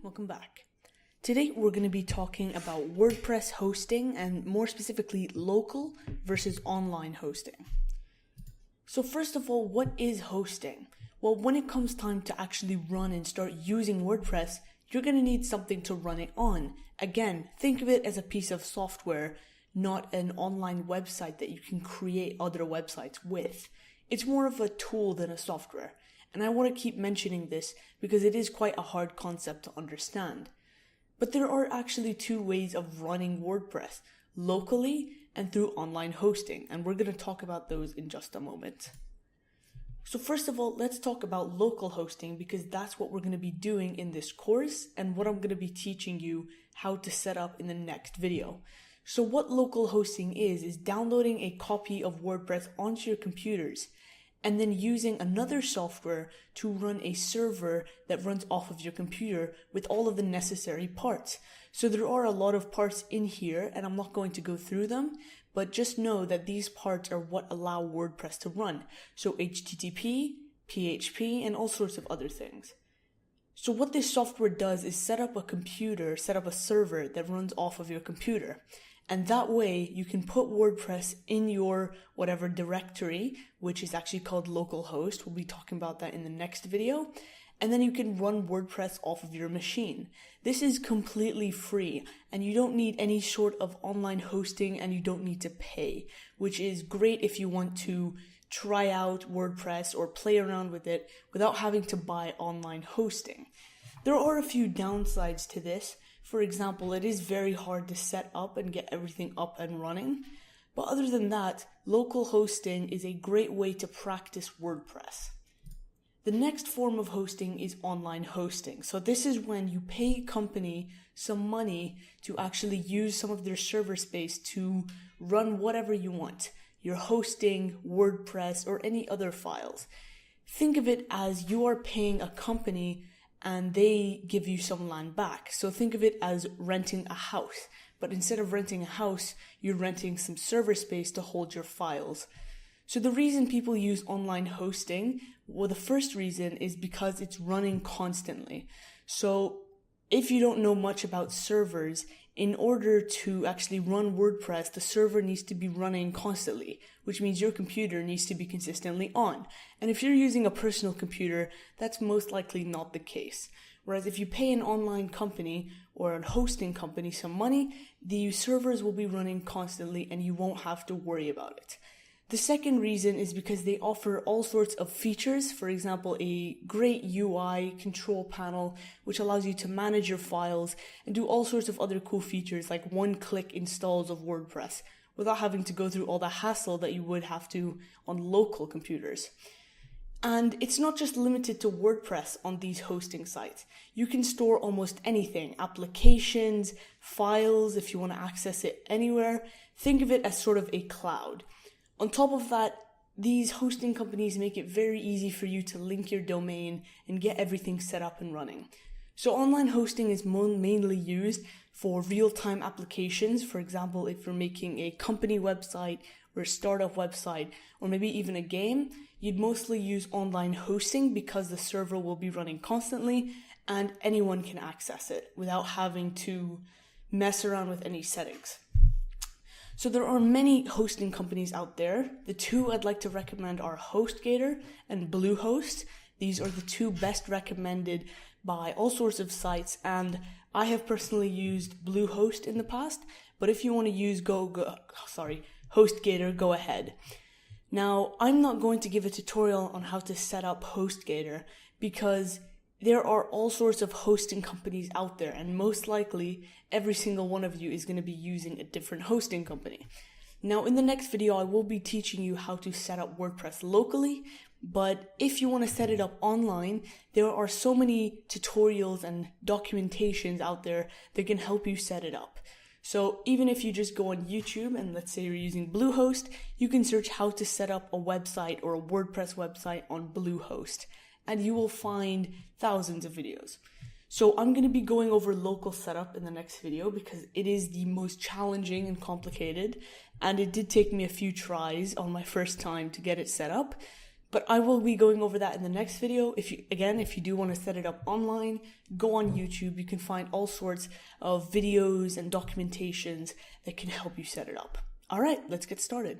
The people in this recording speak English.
welcome back. Today we're going to be talking about WordPress hosting and more specifically local versus online hosting. So first of all, what is hosting? Well, when it comes time to actually run and start using WordPress, you're going to need something to run it on. Again, think of it as a piece of software, not an online website that you can create other websites with. It's more of a tool than a software. And I want to keep mentioning this because it is quite a hard concept to understand. But there are actually two ways of running WordPress, locally and through online hosting. And we're going to talk about those in just a moment. So first of all, let's talk about local hosting because that's what we're going to be doing in this course and what I'm going to be teaching you how to set up in the next video. So what local hosting is downloading a copy of WordPress onto your computers and then using another software to run a server that runs off of your computer with all of the necessary parts. So there are a lot of parts in here and I'm not going to go through them, but just know that these parts are what allow WordPress to run. So HTTP, PHP, and all sorts of other things. So what this software does is set up a server that runs off of your computer. And that way you can put WordPress in your whatever directory, which is actually called localhost. We'll be talking about that in the next video. And then you can run WordPress off of your machine. This is completely free and you don't need any sort of online hosting and you don't need to pay, which is great if you want to try out WordPress or play around with it without having to buy online hosting. There are a few downsides to this. For example, it is very hard to set up and get everything up and running. But other than that, local hosting is a great way to practice WordPress. The next form of hosting is online hosting. So this is when you pay a company some money to actually use some of their server space to run whatever you want. Your hosting, WordPress, or any other files. Think of it as you are paying a company and they give you some land back. So think of it as renting a house. But instead of renting a house, you're renting some server space to hold your files. So the reason people use online hosting, well, the first reason is because it's running constantly. So if you don't know much about servers, in order to actually run WordPress, the server needs to be running constantly, which means your computer needs to be consistently on. And if you're using a personal computer, that's most likely not the case. Whereas if you pay an online company or a hosting company some money, the servers will be running constantly and you won't have to worry about it. The second reason is because they offer all sorts of features, for example, a great UI control panel, which allows you to manage your files and do all sorts of other cool features like one-click installs of WordPress without having to go through all the hassle that you would have to on local computers. And it's not just limited to WordPress on these hosting sites. You can store almost anything, applications, files, if you want to access it anywhere. Think of it as sort of a cloud. On top of that, these hosting companies make it very easy for you to link your domain and get everything set up and running. So online hosting is mainly used for real-time applications. For example, if you're making a company website or a startup website, or maybe even a game, you'd mostly use online hosting because the server will be running constantly and anyone can access it without having to mess around with any settings. So there are many hosting companies out there. The two I'd like to recommend are HostGator and Bluehost. These are the two best recommended by all sorts of sites, and I have personally used Bluehost in the past, but if you want to use HostGator, go ahead. Now, I'm not going to give a tutorial on how to set up HostGator because there are all sorts of hosting companies out there, and most likely every single one of you is going to be using a different hosting company. Now, in the next video, I will be teaching you how to set up WordPress locally, but if you want to set it up online, there are so many tutorials and documentations out there that can help you set it up. So even if you just go on YouTube and let's say you're using Bluehost, you can search how to set up a website or a WordPress website on Bluehost, and you will find thousands of videos. So I'm going to be going over local setup in the next video because it is the most challenging and complicated, and it did take me a few tries on my first time to get it set up. But I will be going over that in the next video. If you do want to set it up online, go on YouTube. You can find all sorts of videos and documentations that can help you set it up. All right, let's get started.